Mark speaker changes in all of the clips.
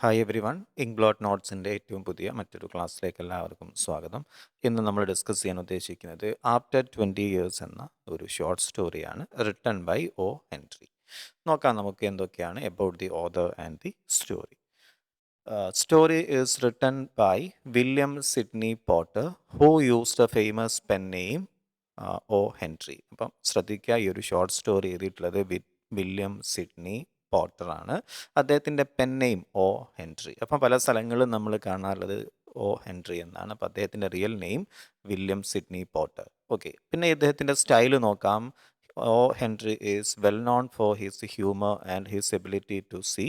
Speaker 1: Hi every one ഇംഗ്ലോട്ട് നോട്ട്സിൻ്റെ ഏറ്റവും പുതിയ മറ്റൊരു ക്ലാസ്സിലേക്ക് എല്ലാവർക്കും സ്വാഗതം. ഇന്ന് നമ്മൾ ഡിസ്കസ് ചെയ്യാൻ ഉദ്ദേശിക്കുന്നത് ആഫ്റ്റർ 20 ഇയേഴ്സ് എന്ന ഒരു ഷോർട്ട് സ്റ്റോറിയാണ് റിട്ടൺ ബൈ ഒ ഹെൻറി. നോക്കാം നമുക്ക് എന്തൊക്കെയാണ് about the author and the story. Story is written by William Sidney Porter who used a famous pen name O Henry. അപ്പം ശ്രദ്ധിക്കുക, ഈ ഒരു ഷോർട്ട് സ്റ്റോറി എഴുതിയിട്ടുള്ളത് വില്യം സിഡ്നി പോട്ടറാണ്. അദ്ദേഹത്തിൻ്റെ പെൻ നെയിം ഒ ഹെൻറി. അപ്പം പല സ്ഥലങ്ങളിലും നമ്മൾ കാണാറുള്ളത് ഒ ഹെൻറി എന്നാണ്. അപ്പം അദ്ദേഹത്തിൻ്റെ real name William Sidney Porter. Okay, പിന്നെ ഇദ്ദേഹത്തിൻ്റെ സ്റ്റൈൽ നോക്കാം. O Henry is well known for his humour and his ability to see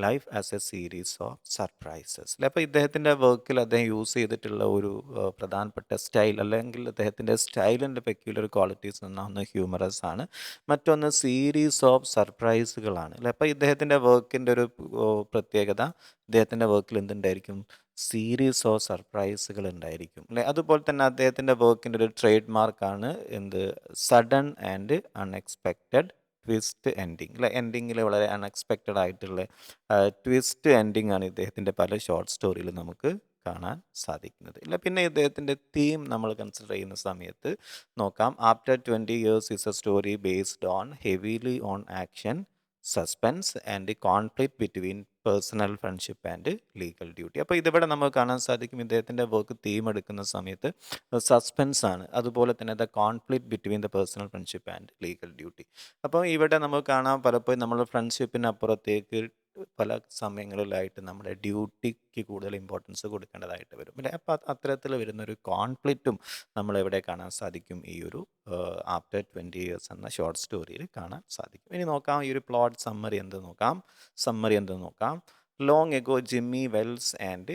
Speaker 1: life as a series of surprises. അപ്പോൾ ഇദ്ദേഹത്തിൻ്റെ വർക്കിൽ അദ്ദേഹം യൂസ് ചെയ്തിട്ടുള്ള ഒരു പ്രധാനപ്പെട്ട സ്റ്റൈൽ, അല്ലെങ്കിൽ അദ്ദേഹത്തിൻ്റെ സ്റ്റൈലിൻ്റെ പെക്യുലർ ക്വാളിറ്റീസ് ഒന്ന് ഹ്യൂമറസ് ആണ്, മറ്റൊന്ന് സീരീസ് ഓഫ് സർപ്രൈസുകളാണ് അല്ലേ. അപ്പോൾ ഇദ്ദേഹത്തിൻ്റെ വർക്കിൻ്റെ ഒരു പ്രത്യേകത, ഇദ്ദേഹത്തിൻ്റെ വർക്കിൽ എന്തുണ്ടായിരിക്കും? സീരീസ് ഓഫ് സർപ്രൈസുകൾ ഉണ്ടായിരിക്കും അല്ലേ. അതുപോലെ തന്നെ അദ്ദേഹത്തിൻ്റെ വർക്കിൻ്റെ ഒരു ട്രേഡ് മാർക്കാണ് എന്ത്? Sudden and unexpected twist ending അല്ലെ. എൻഡിങ്ങിൽ വളരെ അൺഎക്സ്പെക്റ്റഡ് ആയിട്ടുള്ള ട്വിസ്റ്റ് എൻഡിങ് ആണ് ഇദ്ദേഹത്തിൻ്റെ പല ഷോർട്ട് സ്റ്റോറിയിലും നമുക്ക് കാണാൻ സാധിക്കുന്നത് ഇല്ല. പിന്നെ ഇദ്ദേഹത്തിൻ്റെ തീം നമ്മൾ കൺസിഡർ ചെയ്യുന്ന സമയത്ത് നോക്കാം. After 20 years is A story based on heavily on action, suspense and conflict between personal friendship and legal duty. അപ്പോൾ ഇതിവിടെ നമുക്ക് കാണാൻ സാധിക്കും, ഇദ്ദേഹത്തിൻ്റെ വർക്ക് തീം എടുക്കുന്ന സമയത്ത് സസ്പെൻസ് ആണ്, അതുപോലെ തന്നെ the conflict between the personal friendship and legal duty. അപ്പോൾ ഇവിടെ നമുക്ക് കാണാം, പലപ്പോഴും നമ്മൾ ഫ്രണ്ട്ഷിപ്പിനപ്പുറത്തേക്ക് പല സമയങ്ങളിലായിട്ട് നമ്മുടെ ഡ്യൂട്ടിക്ക് കൂടുതൽ ഇമ്പോർട്ടൻസ് കൊടുക്കേണ്ടതായിട്ട് വരും അല്ലേ. അപ്പോൾ അത്തരത്തിൽ വരുന്നൊരു കോൺഫ്ലിക്റ്റും നമ്മളെവിടെ കാണാൻ സാധിക്കും? ഈ ഒരു ആഫ്റ്റർ 20 ഇയേഴ്സ് എന്ന ഷോർട്ട് സ്റ്റോറിയിൽ കാണാൻ സാധിക്കും. ഇനി നോക്കാം ഈ ഒരു പ്ലോട്ട് സമ്മറി എന്ത് നോക്കാം. Long ago, Jimmy Wells and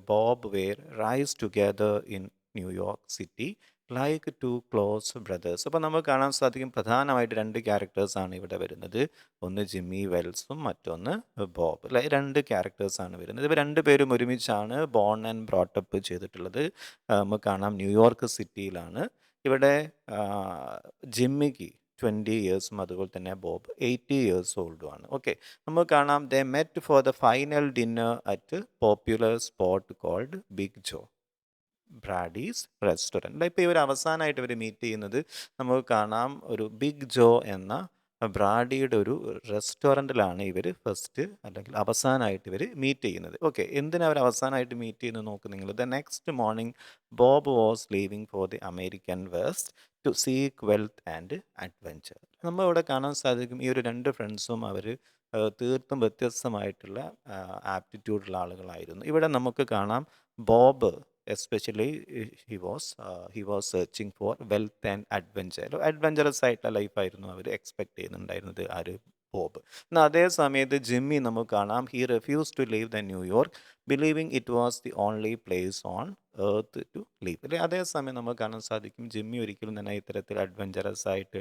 Speaker 1: Bob were raised together in New York City like two close brothers. അപ്പോൾ നമുക്ക് കാണാൻ സാധിക്കും, പ്രധാനമായിട്ട് രണ്ട് ക്യാരക്ടേഴ്സാണ് ഇവിടെ വരുന്നത്. ഒന്ന് ജിമ്മി വെൽസും മറ്റൊന്ന് ബോബ് അല്ലെ. രണ്ട് ക്യാരക്ടേഴ്സാണ് വരുന്നത്. ഇവർ രണ്ടുപേരും ഒരുമിച്ചാണ് ബോൺ ആൻഡ് ബ്രോട്ടപ്പ് ചെയ്തിട്ടുള്ളത്. നമുക്ക് കാണാം ന്യൂയോർക്ക് സിറ്റിയിലാണ്. ഇവിടെ ജിമ്മിക്ക് 20 ഇയേഴ്സും അതുപോലെ തന്നെ ബോബ് 80 ഇയേഴ്സ് ഓൾഡുമാണ്. ഓക്കെ, നമുക്ക് കാണാം they met for the final dinner at popular spot called Big Joe Brady's restaurant. ഇപ്പോൾ ഇവർ അവസാനമായിട്ട് ഇവർ മീറ്റ് ചെയ്യുന്നത് നമുക്ക് കാണാം ഒരു ബിഗ് ജോ എന്ന ബ്രാഡിയുടെ ഒരു റെസ്റ്റോറൻറ്റിലാണ് ഇവർ ഫസ്റ്റ് അല്ലെങ്കിൽ അവസാനമായിട്ട് ഇവർ മീറ്റ് ചെയ്യുന്നത്. ഓക്കെ, എന്തിനാണ് അവർ അവസാനമായിട്ട് മീറ്റ് ചെയ്യുന്നത് നോക്ക് നിങ്ങൾ. The next morning Bob was leaving for the American West to seek wealth and adventure. നമ്മൾ ഇവിടെ കാണാൻ സാധിക്കും, ഈ ഒരു രണ്ട് ഫ്രണ്ട്സും അവർ തീർത്തും വ്യത്യസ്തമായിട്ടുള്ള ആപ്റ്റിറ്റ്യൂഡുള്ള ആളുകളായിരുന്നു. ഇവിടെ നമുക്ക് കാണാം Bob especially he was searching for wealth and adventure. Adventurous ആയിട്ടുള്ള ലൈഫായിരുന്നു അവർ എക്സ്പെക്ട് ചെയ്യുന്നുണ്ടായിരുന്നത് ആര്? ബോബ്. എന്നാൽ അതേ സമയത്ത് ജിമ്മി നമുക്ക് കാണാം, he refuse to leave the New York believing it was the only place on earth to leave അല്ലെ. അതേസമയം നമുക്ക് കാണാൻ സാധിക്കും, ജിമ്മി ഒരിക്കലും തന്നെ ഇത്തരത്തിൽ അഡ്വെഞ്ചറസ് ആയിട്ട്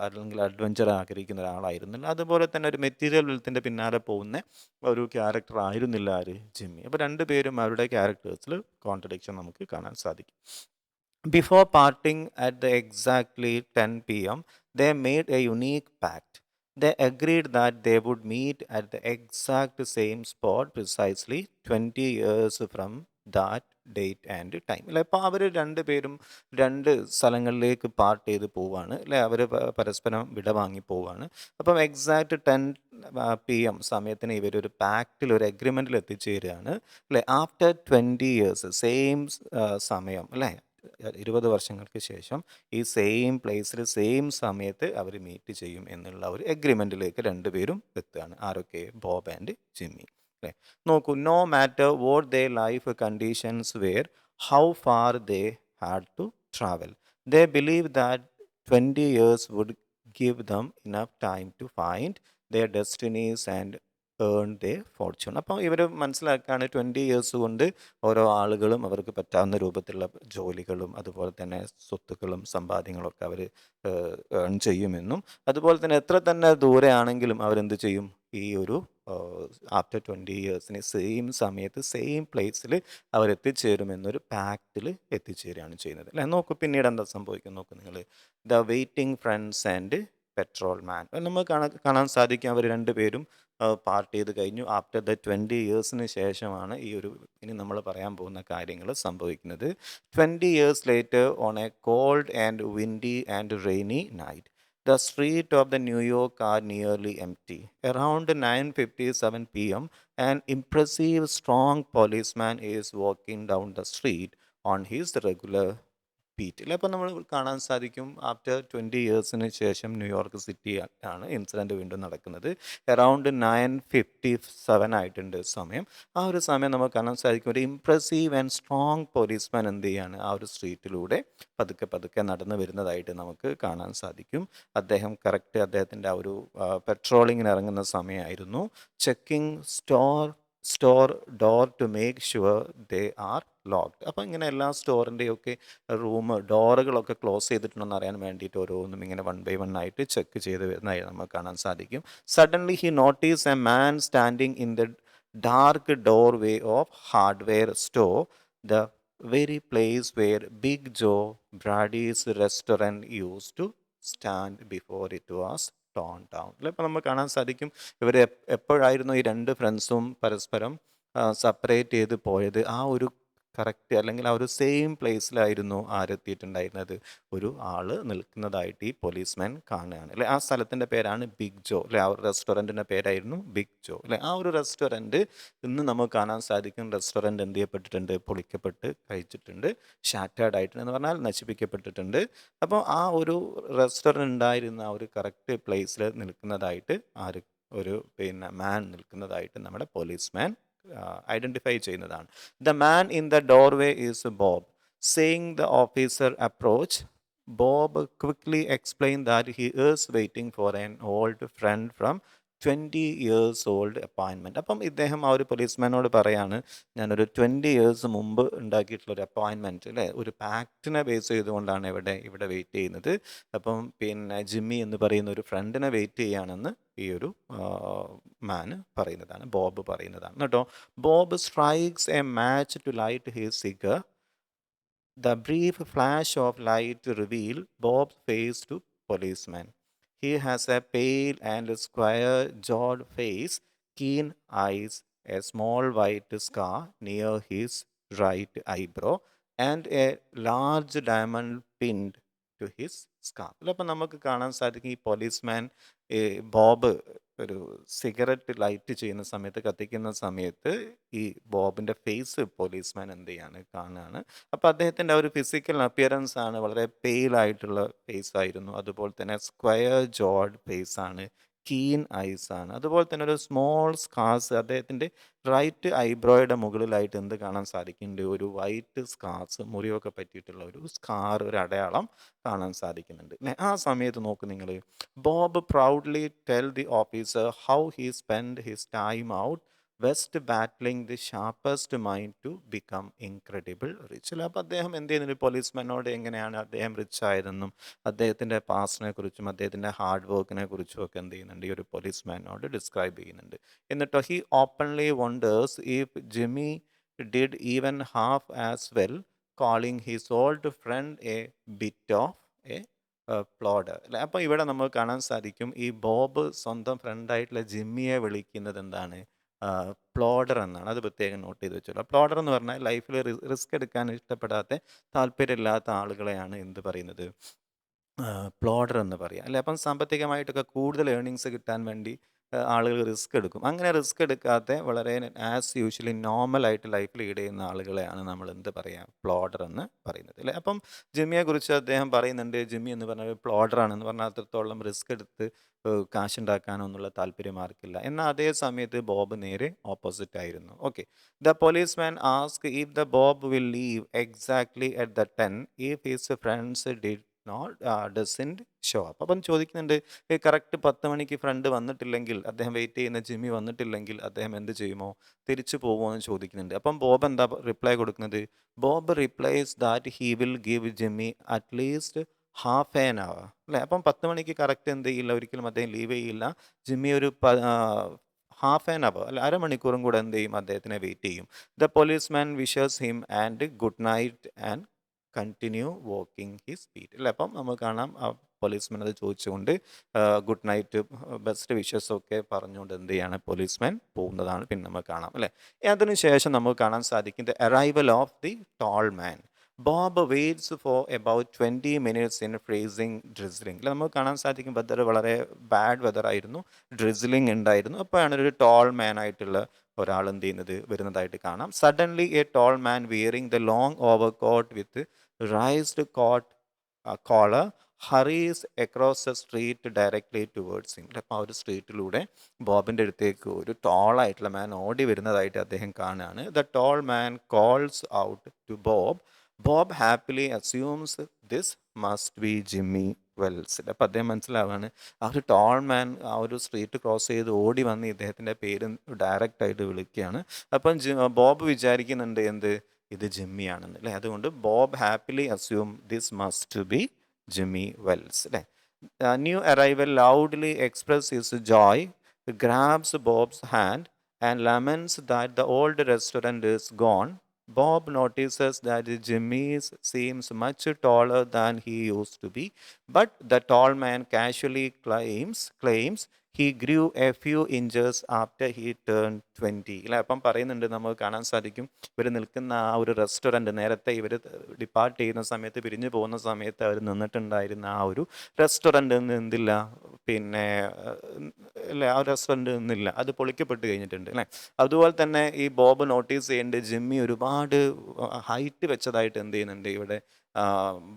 Speaker 1: അല്ലെങ്കിൽ അഡ്വെഞ്ചർ ആഗ്രഹിക്കുന്ന ഒരാളായിരുന്നില്ല. അതുപോലെ തന്നെ ഒരു മെറ്റീരിയൽ വെൽത്തിൻ്റെ പിന്നാലെ പോകുന്ന ഒരു ക്യാരക്ടർ ആയിരുന്നില്ല ആര്? ജിമ്മി. അപ്പോൾ രണ്ടുപേരും അവരുടെ ക്യാരക്ടേഴ്സിൽ കോൺട്രഡിക്ഷൻ നമുക്ക് കാണാൻ സാധിക്കും. Before parting at the exactly 10 p.m., they made a unique pact. They agreed that they would meet at the exact same spot precisely 20 years from that date and time അല്ലെ. അപ്പോൾ അവർ രണ്ടുപേരും രണ്ട് സ്ഥലങ്ങളിലേക്ക് പാർട്ട് ചെയ്ത് പോവാണ് അല്ലെ. അവർ പരസ്പരം വിട വാങ്ങി പോവാണ്. അപ്പം എക്സാക്ട് 10 p.m. സമയത്തിന് ഇവരൊരു പാക്റ്റിൽ ഒരു എഗ്രിമെൻറ്റിൽ എത്തിച്ചേരുകയാണ് അല്ലെ. ആഫ്റ്റർ 20 ഇയേഴ്സ് സെയിം സമയം അല്ലേ, 20 വർഷങ്ങൾക്ക് ശേഷം ഈ സെയിം പ്ലേസിൽ സെയിം സമയത്ത് അവർ മീറ്റ് ചെയ്യും എന്നുള്ള ഒരു എഗ്രിമെൻറ്റിലേക്ക് രണ്ടുപേരും എത്തുകയാണ്. ആരൊക്കെ? ബോബ് ആൻഡ് ജിമ്മി അല്ലേ. നോക്കൂ, no matter what they life conditions were, how far they had to travel, they believe that 20 years would give them enough time to find their destinies and earn they fortune. അപ്പോൾ ഇവർ മനസ്സിലാക്കുകയാണ് 20 years കൊണ്ട് ഓരോ ആളുകളും അവർക്ക് പറ്റാവുന്ന രൂപത്തിലുള്ള ജോലികളും അതുപോലെ തന്നെ സ്വത്തുക്കളും സമ്പാദ്യങ്ങളൊക്കെ അവർ ഏൺ ചെയ്യുമെന്നും, അതുപോലെ തന്നെ എത്ര തന്നെ ദൂരെ ആണെങ്കിലും അവരെന്ത് ചെയ്യും? ഈ ഒരു ആഫ്റ്റർ 20 ഇയേഴ്സിന് സെയിം സമയത്ത് സെയിം പ്ലേസിൽ അവരെത്തിച്ചേരുമെന്നൊരു പാക്റ്റിൽ എത്തിച്ചേരുകയാണ് ചെയ്യുന്നത് അല്ലേ. നോക്കൂ പിന്നീട് എന്താ സംഭവിക്കും നോക്കൂ നിങ്ങൾ. The waiting friends and patrolman. നമുക്ക് കാണാൻ സാധിക്കും അവർ രണ്ടുപേരും പാർട്ട് ചെയ്ത് കഴിഞ്ഞു. ആഫ്റ്റർ ദ 20 ഇയേഴ്സിന് ശേഷമാണ് ഈ ഒരു ഇനി നമ്മൾ പറയാൻ പോകുന്ന കാര്യങ്ങൾ സംഭവിക്കുന്നത്. 20 years later on a cold and windy and rainy night the street of the New York are nearly empty. Around 9:57 p.m., an impressive, strong policeman is walking down the street on his regular beat. അപ്പോൾ നമ്മൾ കാണാൻ സാധിക്കും after 20 ഇയേഴ്സിന് ശേഷം New York city ആണ് incident വീണ്ടും നടക്കുന്നത്. Around 9:57 ആയിട്ടുണ്ട് സമയം. ആ ഒരു സമയം നമുക്ക് കാണാൻ സാധിക്കും ഒരു ഇംപ്രസീവ് ആൻഡ് സ്ട്രോങ് പോലീസ്മാൻ എന്ത് ചെയ്യാണ് ആ ഒരു സ്ട്രീറ്റിലൂടെ പതുക്കെ പതുക്കെ നടന്നു വരുന്നതായിട്ട് നമുക്ക് കാണാൻ സാധിക്കും. അദ്ദേഹം കറക്റ്റ് അദ്ദേഹത്തിൻ്റെ ആ ഒരു പെട്രോളിങ്ങിന് ഇറങ്ങുന്ന സമയമായിരുന്നു. Checking store door to make sure they are locked. അപ്പോൾ ഇങ്ങനെ എല്ലാ സ്റ്റോറിൻ്റെയൊക്കെ ഡോറുകളൊക്കെ ക്ലോസ് ചെയ്തിട്ടുണ്ടെന്ന് അറിയാൻ വേണ്ടിയിട്ട് ഓരോന്നും ഇങ്ങനെ 1 by 1 ആയിട്ട് ചെക്ക് ചെയ്ത് വരുന്നതായി നമുക്ക് കാണാൻ സാധിക്കും. Suddenly he notice a man standing in the dark doorway of hardware store, the very place where Big Joe Brady's restaurant use to stand before it was torn down. ഇപ്പോൾ നമുക്ക് കാണാൻ സാധിക്കും ഇവർ എപ്പോഴായിരുന്നു ഈ രണ്ട് ഫ്രണ്ട്സും പരസ്പരം സെപ്പറേറ്റ് ചെയ്ത് പോയത്. ആ ഒരു കറക്റ്റ് അല്ലെങ്കിൽ ആ ഒരു സെയിം പ്ലേസിലായിരുന്നു ആരെത്തിയിട്ടുണ്ടായിരുന്നത്, ഒരു ആള് നിൽക്കുന്നതായിട്ട് ഈ പോലീസ്മാൻ കാണുകയാണ് അല്ലെ. ആ സ്ഥലത്തിൻ്റെ പേരാണ് ബിഗ് ജോ അല്ലെ. ആ ഒരു റെസ്റ്റോറൻറ്റിൻ്റെ പേരായിരുന്നു ബിഗ് ജോ അല്ലെ. ആ ഒരു റെസ്റ്റോറൻറ്റ് ഇന്ന് നമുക്ക് കാണാൻ സാധിക്കും. റെസ്റ്റോറൻറ്റ് എന്ത് ചെയ്യപ്പെട്ടിട്ടുണ്ട്, പൊളിക്കപ്പെട്ട് കഴിച്ചിട്ടുണ്ട്, ഷാറ്റേർഡ് ആയിട്ടുണ്ട് എന്ന് പറഞ്ഞാൽ നശിപ്പിക്കപ്പെട്ടിട്ടുണ്ട്. അപ്പോൾ ആ ഒരു റെസ്റ്റോറൻറ്റ് ഉണ്ടായിരുന്ന ആ ഒരു കറക്റ്റ് പ്ലേസിൽ നിൽക്കുന്നതായിട്ട് ഒരു മാൻ നിൽക്കുന്നതായിട്ട് നമ്മുടെ പോലീസ്മാൻ ഐഡൻറ്റിഫൈ ചെയ്യുന്നതാണ്. The man in the doorway is Bob. Seeing the officer approach, Bob quickly explained that he is waiting for an old friend from 20 years old appointment. അപ്പം ഇദ്ദേഹം ആ ഒരു പോലീസ്മാനോട് പറയാണ്, ഞാനൊരു 20 ഇയേഴ്സ് മുമ്പ് ഉണ്ടാക്കിയിട്ടുള്ള ഒരു അപ്പോയിൻമെൻറ്റ് അല്ലേ, ഒരു പാക്റ്റിനെ ബേസ് ചെയ്തുകൊണ്ടാണ് ഇവിടെ വെയിറ്റ് ചെയ്യുന്നത്. അപ്പം ജിമ്മി എന്ന് പറയുന്ന ഒരു ഫ്രണ്ടിനെ വെയിറ്റ് ചെയ്യുകയാണെന്ന് ഈ ഒരു മാന് പറയുന്നതാണ്, ബോബ് പറയുന്നതാണ് കേട്ടോ. Bob strikes a match to light his cigar. The brief flash of light revealed Bob's face to policeman. He has a pale and square-jawed face, keen eyes, a small white scar near his right eyebrow, and a large diamond pinned to his scarf. അപ്പം നമുക്ക് കാണാൻ സാധിക്കും ഈ policeman Bob ഒരു cigarette light ചെയ്യുന്ന സമയത്ത്, കത്തിക്കുന്ന സമയത്ത് ഈ ബോബിൻ്റെ ഫേസ് പോലീസ്മാൻ എന്ത് ചെയ്യാണ്, കാണുകയാണ്. അപ്പോൾ അദ്ദേഹത്തിൻ്റെ ഒരു ഫിസിക്കൽ അപ്പിയറൻസ് ആണ് വളരെ പെയിൽ ആയിട്ടുള്ള ഫേസ് ആയിരുന്നു. അതുപോലെ തന്നെ സ്ക്വയർ ജോഡ് ഫേസ് ആണ്, കീൻ ഐസ് ആണ്. അതുപോലെ തന്നെ ഒരു സ്മോൾ സ്കാർസ് അദ്ദേഹത്തിൻ്റെ റൈറ്റ് ഐബ്രോയുടെ മുകളിലായിട്ട് എന്ത് കാണാൻ സാധിക്കുന്നുണ്ട്, ഒരു വൈറ്റ് സ്കാർസ്, മുറിവൊക്കെ പറ്റിയിട്ടുള്ള ഒരു സ്കാർ, ഒരു അടയാളം കാണാൻ സാധിക്കുന്നുണ്ട്. ആ സമയത്ത് നോക്ക് നിങ്ങൾ, Bob proudly tell the officer how he spend his time out west battling the sharpest mind to become incredible rich. അപ്പോൾ അദ്ദേഹം എന്ത് ചെയ്യുന്നുണ്ട്, പോലീസ്മാനോട് എങ്ങനെയാണ് അദ്ദേഹം റിച്ച് ആയതെന്നും അദ്ദേഹത്തിൻ്റെ പാസ്റ്റിനെ കുറിച്ചും അദ്ദേഹത്തിൻ്റെ ഹാർഡ് വർക്കിനെ കുറിച്ചും ഒക്കെ എന്ത് ചെയ്യുന്നുണ്ട്, ഈ ഒരു പോലീസ്മാനോട് ഡിസ്ക്രൈബ് ചെയ്യുന്നുണ്ട്. എന്നിട്ടോ he openly wonders if Jimmy did even half as well, calling his old friend a bit of a plodder അല്ലെ. അപ്പോൾ ഇവിടെ നമുക്ക് കാണാൻ സാധിക്കും ഈ ബോബ് സ്വന്തം ഫ്രണ്ടായിട്ടുള്ള ജിമ്മിയെ വിളിക്കുന്നത് എന്താണ്, പ്ലോഡർ എന്നാണ്. അത് പ്രത്യേകം നോട്ട് ചെയ്ത് വെച്ചോളൂ. പ്ലോഡർ എന്ന് പറഞ്ഞാൽ ലൈഫിൽ റിസ്ക് എടുക്കാൻ ഇഷ്ടപ്പെടാത്ത, താല്പര്യമില്ലാത്ത ആളുകളെയാണ് എന്ത് പറയുന്നത്, പ്ലോഡർ എന്ന് പറയാം അല്ലേ. അപ്പം സാമ്പത്തികമായിട്ടൊക്കെ കൂടുതൽ ഏർണിങ്സ് കിട്ടാൻ വേണ്ടി ആളുകൾ റിസ്ക് എടുക്കും. അങ്ങനെ റിസ്ക് എടുക്കാത്ത വളരെ ആസ് യൂഷ്വലി നോർമലായിട്ട് ലൈഫ് ലീഡ് ചെയ്യുന്ന ആളുകളെയാണ് നമ്മൾ എന്ത് പറയാം, പ്ലോഡർ എന്ന് പറയുന്നത് അല്ലേ. അപ്പം ജിമ്മിയെക്കുറിച്ച് അദ്ദേഹം പറയുന്നുണ്ട്, ജിമ്മി എന്ന് പറഞ്ഞാൽ പ്ലോഡറാണെന്ന് പറഞ്ഞാൽ അത്രത്തോളം റിസ്ക് എടുത്ത് കാശുണ്ടാക്കാനോ എന്നുള്ള താല്പര്യം ആർക്കില്ല. എന്നാൽ അതേ സമയത്ത് ബോബ് നേരെ ഓപ്പോസിറ്റ് ആയിരുന്നു. Okay, the policeman ask if the Bob will leave exactly at the 10 if his friends did not doesn't show up. അപ്പം ചോദിക്കുന്നുണ്ട്, കറക്റ്റ് 10 മണിക്ക് ഫ്രണ്ട് വന്നിട്ടില്ലെങ്കിൽ, അദ്ദേഹം വെയിറ്റ് ചെയ്യുന്ന ജിമ്മി വന്നിട്ടില്ലെങ്കിൽ അദ്ദേഹം എന്ത് ചെയ്യുമോ, തിരിച്ചു പോകുമോ എന്ന് ചോദിക്കുന്നുണ്ട്. അപ്പം ബോബ് എന്താ റിപ്ലൈ കൊടുക്കുന്നത്, Bob replies that he will give Jimmy at least half an hour അല്ലേ. അപ്പം 10 മണിക്ക് കറക്റ്റ് എന്ത് ചെയ്യില്ല, ഒരിക്കലും അദ്ദേഹം ലീവ് ചെയ്യില്ല. ജിമ്മി ഒരു ഹാഫ് ആൻ അവർ അല്ല, അരമണിക്കൂറും കൂടെ എന്ത് ചെയ്യും, അദ്ദേഹത്തിനെ വെയിറ്റ് ചെയ്യും. The policeman wishes him and good night and continue walking his feet അല്ലേ. അപ്പം നമുക്ക് കാണാം പോലീസ്മാൻ അത് ചോദിച്ചുകൊണ്ട് ഗുഡ് നൈറ്റ്, ബെസ്റ്റ് വിഷസ് ഒക്കെ പറഞ്ഞുകൊണ്ട് എന്ത് ചെയ്യാണ് പോലീസ്മാൻ പോകുന്നതാണ് പിന്നെ നമുക്ക് കാണാം അല്ലേ. അതിനുശേഷം നമുക്ക് കാണാൻ സാധിക്കും the arrival of the tall man. Bob waits for about 20 minutes in freezing drizzling. നമുക്ക് കാണാൻ സാധിക്കും വെതർ വളരെ ബാഡ് വെതർ ആയിരുന്നു, ഡ്രിസിലിംഗ് ഉണ്ടായിരുന്നു. അപ്പോഴാണ് ഒരു ടോൾ മാൻ ആയിട്ടുള്ള ഒരാൾ എന്ത് ചെയ്യുന്നത് വരുന്നതായിട്ട് കാണാം. Suddenly a tall man wearing the long overcoat with raised coat collar hurries across the street directly towards him. അപ്പോൾ ആ ഒരു സ്ട്രീറ്റിലൂടെ ബോബിൻ്റെ അടുത്തേക്ക് ഒരു ടോൾ ആയിട്ടുള്ള മാൻ ഓടി വരുന്നതായിട്ട് അദ്ദേഹം കാണുകയാണ്. The tall man calls out to Bob. Bob happily assumes this must be Jimmy Wells. അപ്പം അദ്ദേഹം മനസ്സിലാവുകയാണ് ആ ഒരു ടോൾ മാൻ ആ ഒരു സ്ട്രീറ്റ് ക്രോസ് ചെയ്ത് ഓടി വന്ന് ഇദ്ദേഹത്തിൻ്റെ പേര് ഡയറക്റ്റ് ആയിട്ട് വിളിക്കുകയാണ്. അപ്പം ബോബ് വിചാരിക്കുന്നുണ്ട് എന്ത്, ഇത് ജിമ്മിയാണെന്ന് അല്ലേ. അതുകൊണ്ട് Bob happily assume this must be Jimmy Wells അല്ലേ. New arrival loudly express his joy, grabs Bob's hand and laments that the old restaurant is gone. Bob notices that Jimmy seems much taller than he used to be, but the tall man casually claims he grew a few inches after he turned 20. ഇല്ല, അപ്പം പറയുന്നുണ്ട്, നമുക്ക് കാണാൻ സാധിക്കും ഇവർ നിൽക്കുന്ന ആ ഒരു റെസ്റ്റോറൻറ്റ് നേരത്തെ ഇവർ ഡിപ്പാർട്ട് ചെയ്യുന്ന സമയത്ത്, പിരിഞ്ഞു പോകുന്ന സമയത്ത് അവർ നിന്നിട്ടുണ്ടായിരുന്ന ആ ഒരു റെസ്റ്റോറൻറ്റ് എന്തില്ല, പിന്നെ അല്ലേ, ആ റെസ്റ്റോറൻറ്റ് നിന്നില്ല, അത് പൊളിക്കപ്പെട്ട് കഴിഞ്ഞിട്ടുണ്ട് അല്ലേ. അതുപോലെ തന്നെ ഈ ബോബ് നോട്ടീസ് ചെയ്യേണ്ടത് ജിമ്മി ഒരുപാട് ഹൈറ്റ് വെച്ചതായിട്ട് എന്ത് ചെയ്യുന്നുണ്ട് ഇവിടെ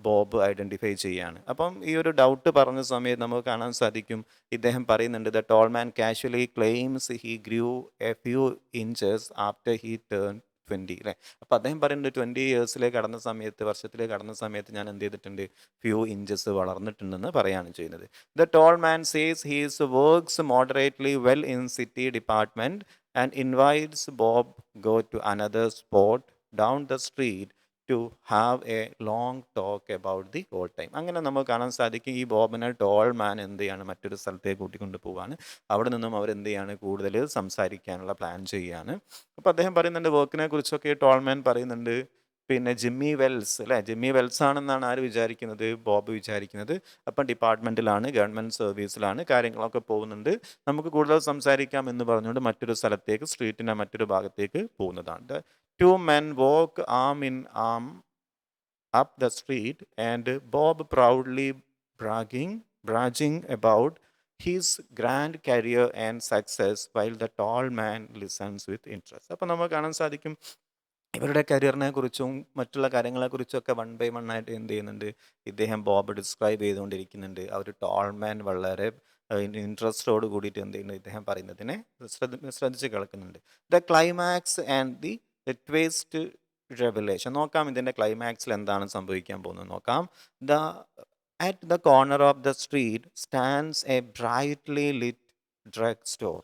Speaker 1: ബോബ് ഐഡൻറ്റിഫൈ ചെയ്യാണ്. അപ്പം ഈ ഒരു ഡൗട്ട് പറഞ്ഞ സമയത്ത് നമുക്ക് കാണാൻ സാധിക്കും ഇദ്ദേഹം പറയുന്നുണ്ട് the tall man casually claims he grew a few inches after he turn 20 അല്ലേ. അപ്പോൾ അദ്ദേഹം പറയുന്നുണ്ട് 20 ഇയേഴ്സിലേക്ക് കടന്ന സമയത്ത്, വർഷത്തിലേക്ക് കടന്ന സമയത്ത് ഞാൻ എന്ത് ചെയ്തിട്ടുണ്ട്, ഫ്യൂ ഇഞ്ചസ് വളർന്നിട്ടുണ്ടെന്ന് പറയുകയാണ് ചെയ്യുന്നത്. The tall man says he works moderately well in city department and invites Bob go to another spot down the street to have a long talk about the old time. അങ്ങനെ നമുക്ക് കാണാൻ സാധിക്കും ഈ ബോബിനെ toll മാൻ എന്ത് ചെയ്യാണ് മറ്റൊരു സ്ഥലത്തേക്ക് കൂട്ടിക്കൊണ്ട് പോവാണ്. അവിടെ നിന്നും അവർ എന്ത് ചെയ്യാണ് കൂടുതൽ സംസാരിക്കാനുള്ള പ്ലാൻ ചെയ്യുകയാണ്. അപ്പോൾ അദ്ദേഹം പറയുന്നുണ്ട് വർക്കിനെ കുറിച്ചൊക്കെ ടോൾ മാൻ പറയുന്നുണ്ട്. പിന്നെ ജിമ്മി വെൽസ് അല്ലേ, ജിമ്മി വെൽസ് ആണെന്നാണ് ആര് വിചാരിക്കുന്നത്, ബോബ് വിചാരിക്കുന്നത്. അപ്പം ഡിപ്പാർട്ട്മെൻറ്റിലാണ്, ഗവൺമെൻറ് സർവീസിലാണ്, കാര്യങ്ങളൊക്കെ പോകുന്നുണ്ട്, നമുക്ക് കൂടുതൽ സംസാരിക്കാം എന്ന് പറഞ്ഞുകൊണ്ട് മറ്റൊരു സ്ഥലത്തേക്ക്, സ്ട്രീറ്റിൻ്റെ മറ്റൊരു ഭാഗത്തേക്ക് പോകുന്നതാണ്. Two men walk arm in arm up the street and Bob proudly bragging about his grand career and success while the tall man listens with interest. അപ്പോൾ നമുക്ക് കാണാൻ സാധിക്കും ഇവരുടെ കരിയറിനെ കുറിച്ചും മറ്റുള്ള കാര്യങ്ങളെക്കുറിച്ചൊക്കെ വൺ ബൈ വൺ ആയിട്ട് എന്ത് ചെയ്യുന്നുണ്ട് ഇദ്ദേഹം ബോബ് ഡിസ്ക്രൈബ് ചെയ്തുകൊണ്ടിരിക്കുന്നുണ്ട്. ആ ഒരു ടോൾ മാൻ വളരെ ഇൻട്രസ്റ്റോട് കൂടിയിട്ട് എന്ത് ചെയ്യുന്നു ഇദ്ദേഹം പറയുന്നതിനെ ശ്രദ്ധിച്ച് കേൾക്കുന്നുണ്ട്. The climax and the twist revelation. നോക്കാം ഇതിൻ്റെ ക്ലൈമാക്സിൽ എന്താണ് സംഭവിക്കാൻ പോകുന്നത് നോക്കാം. The at the corner of the street stands a brightly lit drug store.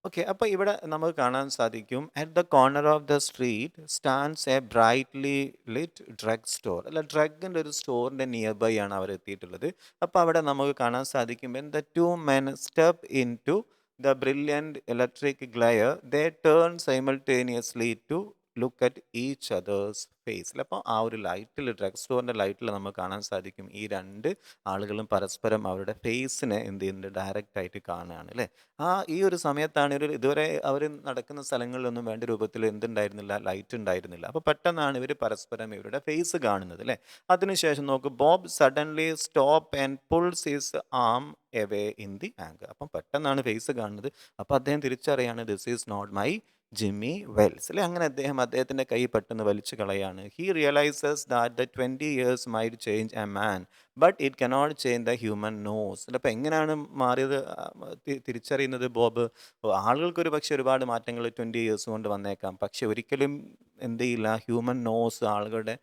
Speaker 1: Okay, അപ്പോൾ ഇവിടെ നമുക്ക് കാണാൻ സാധിക്കും at the corner of the street stands a brightly lit drug store. അല്ല, ഡ്രഗിൻ്റെ ഒരു സ്റ്റോറിൻ്റെ നിയർ ബൈ ആണ് അവർ എത്തിയിട്ടുള്ളത്. അപ്പോൾ അവിടെ നമുക്ക് കാണാൻ സാധിക്കും the two men step into the brilliant electric glare they turn simultaneously to look at each other's ഫേസിൽ. അപ്പോൾ ആ ഒരു ലൈറ്റിൽ, ഡ്രഗ് സ്റ്റോറിൻ്റെ ലൈറ്റിൽ നമുക്ക് കാണാൻ സാധിക്കും ഈ രണ്ട് ആളുകളും പരസ്പരം അവരുടെ ഫേസിനെ എന്ത് ചെയ്യുന്നുണ്ട് ഡയറക്റ്റ് ആയിട്ട് കാണുകയാണ് അല്ലേ. ഈ ഒരു സമയത്താണ് ഇതുവരെ അവർ നടക്കുന്ന സ്ഥലങ്ങളിലൊന്നും വേണ്ട രൂപത്തിൽ എന്തുണ്ടായിരുന്നില്ല, ലൈറ്റ് ഉണ്ടായിരുന്നില്ല. അപ്പോൾ പെട്ടെന്നാണ് ഇവർ പരസ്പരം ഇവരുടെ ഫേസ് കാണുന്നത് അല്ലേ. അതിനുശേഷം നോക്ക് Bob suddenly stop and pulls his arm away in the anger. അപ്പം പെട്ടെന്നാണ് ഫേസ് കാണുന്നത്. അപ്പോൾ അദ്ദേഹം തിരിച്ചറിയാണ് this is not my Jimmy Wells അല്ലേ. അങ്ങനെ അദ്ദേഹത്തിൻ്റെ കൈ പെട്ടെന്ന് വലിച്ചു കളയാണ്. He realises that the 20 years might change a man but it cannot change the human nose. അപ്പോൾ എങ്ങനെയാണ് മാറിയത് തിരിച്ചറിയുന്നത് ബോബ്? ആളുകൾക്കൊരു പക്ഷേ ഒരുപാട് മാറ്റങ്ങൾ 20 years കൊണ്ട് വന്നേക്കാം, പക്ഷെ ഒരിക്കലും എന്ത് ചെയ്യില്ല, ഹ്യൂമൻ നോസ്, ആളുകളുടെ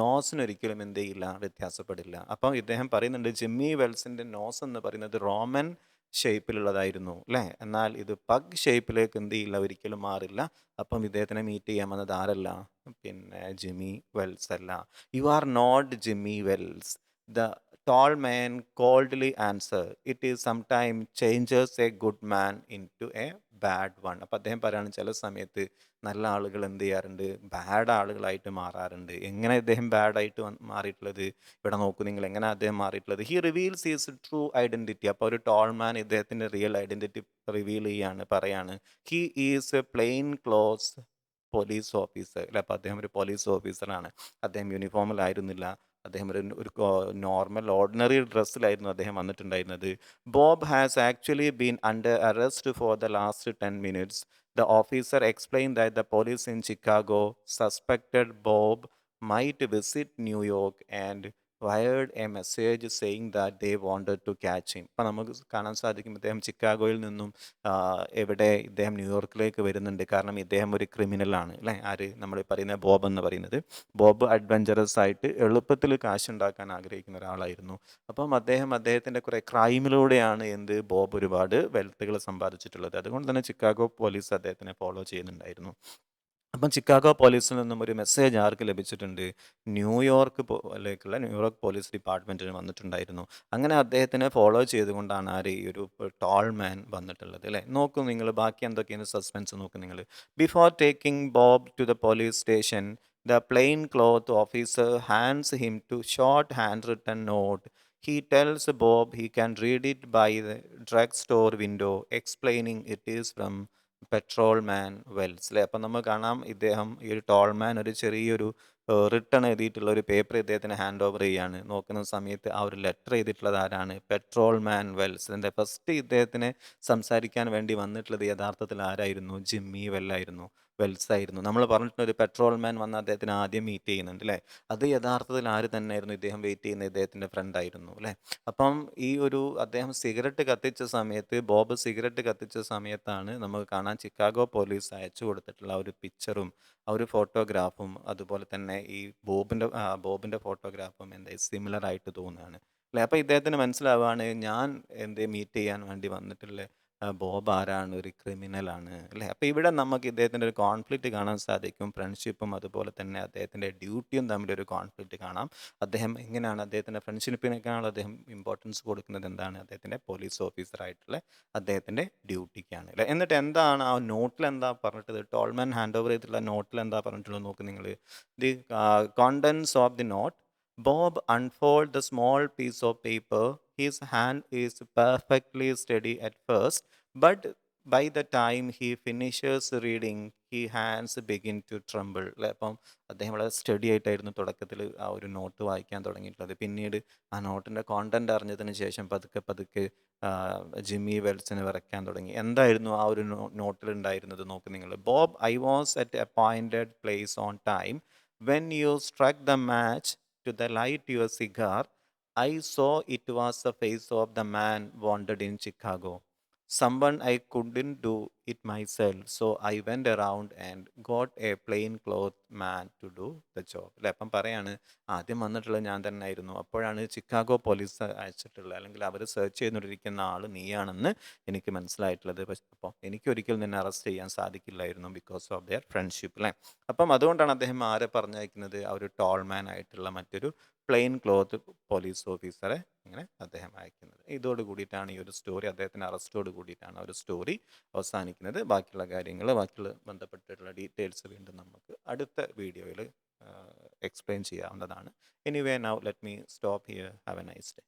Speaker 1: നോസിനൊരിക്കലും എന്ത് ചെയ്യില്ല, വ്യത്യാസപ്പെടില്ല. അപ്പം ഇദ്ദേഹം പറയുന്നുണ്ട് ജിമ്മി വെൽസിൻ്റെ നോസ് എന്ന് പറയുന്നത് റോമൻ ഷേപ്പിലുള്ളതായിരുന്നു അല്ലേ, എന്നാൽ ഇത് പഗ് ഷേപ്പിലേക്ക് എന്ത് ചെയ്യില്ല, ഒരിക്കലും മാറില്ല. അപ്പം ഇദ്ദേഹത്തിനെ മീറ്റ് ചെയ്യാൻ വന്നത് ആരല്ല, പിന്നെ ജിമ്മി വെൽസ് അല്ല. You are not Jimmy Wells, the tall man coldly answered. It is sometimes changes a good man into a bad one. അപ്പോൾ അദ്ദേഹം പറയാണ് ചില സമയത്ത് നല്ല ആളുകൾ എന്ത് ചെയ്യാറുണ്ട്, ബാഡ് ആളുകളായിട്ട് മാറാറുണ്ട്. എങ്ങനെ ഇദ്ദേഹം ബാഡായിട്ട് മാറിയിട്ടുള്ളത്, ഇവിടെ നോക്കൂ നിങ്ങൾ, എങ്ങനെ അദ്ദേഹം മാറിയിട്ടുള്ളത്. He reveals his true identity. അപ്പോൾ ഒരു ടോൾ മാൻ ഇദ്ദേഹത്തിൻ്റെ റിയൽ ഐഡൻറ്റിറ്റി റിവീൽ പറയാണ്. He is a plain clothes police officer. അല്ലെ, അപ്പോൾ അദ്ദേഹം ഒരു പോലീസ് ഓഫീസറാണ്. അദ്ദേഹം യൂണിഫോമിലായിരുന്നില്ല. അദ്ദേഹം ഒരു നോർമൽ ഓർഡിനറി ഡ്രസ്സിലായിരുന്നു അദ്ദേഹം വന്നിട്ടുണ്ടായിരുന്നത്. Bob has actually been under arrest for the last 10 minutes. The officer explained that the police in Chicago suspected Bob might visit New York and wired a message saying that they wanted to catch him. അപ്പം നമുക്ക് കാണാൻ സാധിക്കും ഇദ്ദേഹം ചിക്കാഗോയിൽ നിന്നും എവിടെ ഇദ്ദേഹം ന്യൂയോർക്കിലേക്ക് വരുന്നുണ്ട്. കാരണം ഇദ്ദേഹം ഒരു ക്രിമിനലാണ് അല്ലേ. ആര്, നമ്മൾ പറയുന്ന ബോബ് എന്ന് പറയുന്നത്. ബോബ് അഡ്വഞ്ചറസ് ആയിട്ട് എളുപ്പത്തിൽ കാശുണ്ടാക്കാൻ ആഗ്രഹിക്കുന്ന ഒരാളായിരുന്നു. അപ്പം അദ്ദേഹത്തിൻ്റെ കുറേ ക്രൈമിലൂടെയാണ് ബോബ് ഒരുപാട് വെൽത്തുകൾ സമ്പാദിച്ചിട്ടുള്ളത്. അതുകൊണ്ട് തന്നെ ചിക്കാഗോ പോലീസ് അദ്ദേഹത്തിനെ ഫോളോ ചെയ്യുന്നുണ്ടായിരുന്നു. അപ്പം ചിക്കാഗോ പോലീസിൽ നിന്നും ഒരു മെസ്സേജ് ആർക്ക് ലഭിച്ചിട്ടുണ്ട്, ന്യൂയോർക്ക് പോലീസ് ഡിപ്പാർട്ട്മെൻറ്റിന് വന്നിട്ടുണ്ടായിരുന്നു. അങ്ങനെ അദ്ദേഹത്തിനെ ഫോളോ ചെയ്തുകൊണ്ടാണ് ആര്, ഈ ഒരു ടോൾ മാൻ വന്നിട്ടുള്ളത് അല്ലേ. നോക്കൂ നിങ്ങൾ, ബാക്കി എന്തൊക്കെയാണ് സസ്പെൻസ് നോക്കും നിങ്ങൾ. Before taking Bob to the police station, the plain cloth officer hands him to short hand written note. He tells Bob he can read it by the drugstore window, explaining it is from petrol man Wells അല്ലേ. അപ്പം നമ്മൾ കാണാം ഇദ്ദേഹം ഈ ഒരു Tolman ഒരു ചെറിയൊരു written എഴുതിയിട്ടുള്ള ഒരു പേപ്പർ ഇദ്ദേഹത്തിന് ഹാൻഡ് ഓവർ ചെയ്യാണ്. നോക്കുന്ന സമയത്ത് ആ ഒരു ലെറ്റർ എഴുതിയിട്ടുള്ളത് ആരാണ്, പെട്രോൾ മാൻ വെൽസ്. എൻ്റെ ഫസ്റ്റ് ഇദ്ദേഹത്തിന് സംസാരിക്കാൻ വേണ്ടി വന്നിട്ടുള്ളത് യഥാർത്ഥത്തിൽ ആരായിരുന്നു, ജിമ്മി വെൽസ് ആയിരുന്നു. നമ്മൾ പറഞ്ഞിട്ടുണ്ട് ഒരു പെട്രോൾ മാൻ വന്ന് അദ്ദേഹത്തിന് ആദ്യം മീറ്റ് ചെയ്യുന്നുണ്ട് അല്ലേ. അത് യഥാർത്ഥത്തിൽ ആര് തന്നെയായിരുന്നു, ഇദ്ദേഹം വെയിറ്റ് ചെയ്യുന്ന ഇദ്ദേഹത്തിൻ്റെ ഫ്രണ്ട് ആയിരുന്നു അല്ലേ. അപ്പം അദ്ദേഹം സിഗരറ്റ് കത്തിച്ച സമയത്ത്, ബോബ് സിഗരറ്റ് കത്തിച്ച സമയത്താണ് നമുക്ക് കാണാൻ ചിക്കാഗോ പോലീസ് അയച്ചു കൊടുത്തിട്ടുള്ള ആ ഒരു പിക്ചറും ആ ഒരു ഫോട്ടോഗ്രാഫും അതുപോലെ തന്നെ ഈ ബോബിൻ്റെ ഫോട്ടോഗ്രാഫും സിമിലർ ആയിട്ട് തോന്നുകയാണ് അല്ലേ. അപ്പോൾ ഇദ്ദേഹത്തിന് മനസ്സിലാവുകയാണ് ഞാൻ മീറ്റ് ചെയ്യാൻ വേണ്ടി വന്നിട്ടുള്ള ബോബ് ആരാണ്, ഒരു ക്രിമിനലാണ് അല്ലേ. അപ്പോൾ ഇവിടെ നമുക്ക് ഇദ്ദേഹത്തിൻ്റെ ഒരു കോൺഫ്ലിക്റ്റ് കാണാൻ സാധിക്കും. ഫ്രണ്ട്ഷിപ്പും അതുപോലെ തന്നെ അദ്ദേഹത്തിൻ്റെ ഡ്യൂട്ടിയും തമ്മിലൊരു കോൺഫ്ലിക്റ്റ് കാണാം. അദ്ദേഹം എങ്ങനെയാണ് അദ്ദേഹത്തിൻ്റെ ഫ്രണ്ട്ഷിപ്പിനേക്കാൾ അദ്ദേഹം ഇമ്പോർട്ടൻസ് കൊടുക്കുന്നത് എന്താണ്, അദ്ദേഹത്തിൻ്റെ പോലീസ് ഓഫീസറായിട്ടുള്ള അദ്ദേഹത്തിൻ്റെ ഡ്യൂട്ടിക്കാണ് അല്ലേ. എന്നിട്ട് എന്താണ് ആ നോട്ടിൽ എന്താ പറഞ്ഞിട്ടത്, ടോൾമാൻ ഹാൻഡ് ഓവർ ചെയ്തിട്ടുള്ള നോട്ടിൽ എന്താ പറഞ്ഞിട്ടുള്ളത് നോക്ക് നിങ്ങൾ. The contents of the note. Bob unfolds the small piece of paper. His hand is perfectly steady at first, but by the time he finishes reading, his hands begin to tremble. അല്ലേ, അപ്പം അദ്ദേഹം വളരെ study ആയിട്ടായിരുന്നു തുടക്കത്തിൽ ആ ഒരു not വായിക്കാൻ തുടങ്ങിയിട്ടുള്ളത്. പിന്നീട് ആ നോട്ടിൻ്റെ കോണ്ടന്റ് അറിഞ്ഞതിന് ശേഷം പതുക്കെ പതുക്കെ ജിമ്മി വെൽസിന് വിറയ്ക്കാൻ തുടങ്ങി. എന്തായിരുന്നു ആ ഒരു നോട്ടിൽ ഉണ്ടായിരുന്നത് നോക്ക് നിങ്ങൾ. Bob, I was at appointed place on time. When you struck the match to the light your cigar, I saw it was the face of the man wanted in Chicago. Someone I couldn't do it myself, so I went around and got a plain cloth man to do the job. അല്ലേ, അപ്പം പറയാണ് ആദ്യം വന്നിട്ടുള്ളത് ഞാൻ തന്നെ ആയിരുന്നു. അപ്പോഴാണ് Chicago police അയച്ചിട്ടുള്ളത്, അല്ലെങ്കിൽ അവർ സെർച്ച് ചെയ്തുകൊണ്ടിരിക്കുന്ന ആൾ നീയാണെന്ന് എനിക്ക് മനസ്സിലായിട്ടുള്ളത്. പക്ഷേ അപ്പോൾ എനിക്കൊരിക്കലും നിന്നെ അറസ്റ്റ് ചെയ്യാൻ സാധിക്കില്ലായിരുന്നു ബിക്കോസ് ഓഫ് ദെയർ ഫ്രണ്ട്ഷിപ്പ് അല്ലേ. അപ്പം അതുകൊണ്ടാണ് അദ്ദേഹം ആരെ പറഞ്ഞയക്കുന്നത്, ആ ഒരു ടോൾമാൻ ആയിട്ടുള്ള മറ്റൊരു പ്ലെയിൻ ക്ലോത്ത് പോലീസ് ഓഫീസറെ ഇങ്ങനെ അദ്ദേഹം അയക്കുന്നത്. ഇതോട് കൂടിയിട്ടാണ് ഈ ഒരു സ്റ്റോറി, അദ്ദേഹത്തിൻ്റെ അറസ്റ്റോട് കൂടിയിട്ടാണ് ഒരു സ്റ്റോറി അവസാനിക്കുന്നത്. ബാക്കിയുള്ള കാര്യങ്ങൾ, ബാക്കിയുള്ള ബന്ധപ്പെട്ടിട്ടുള്ള ഡീറ്റെയിൽസ് വീണ്ടും നമുക്ക് അടുത്ത വീഡിയോയിൽ എക്സ്പ്ലെയിൻ ചെയ്യാവുന്നതാണ്. Anyway, now let me stop here. Have A nice day.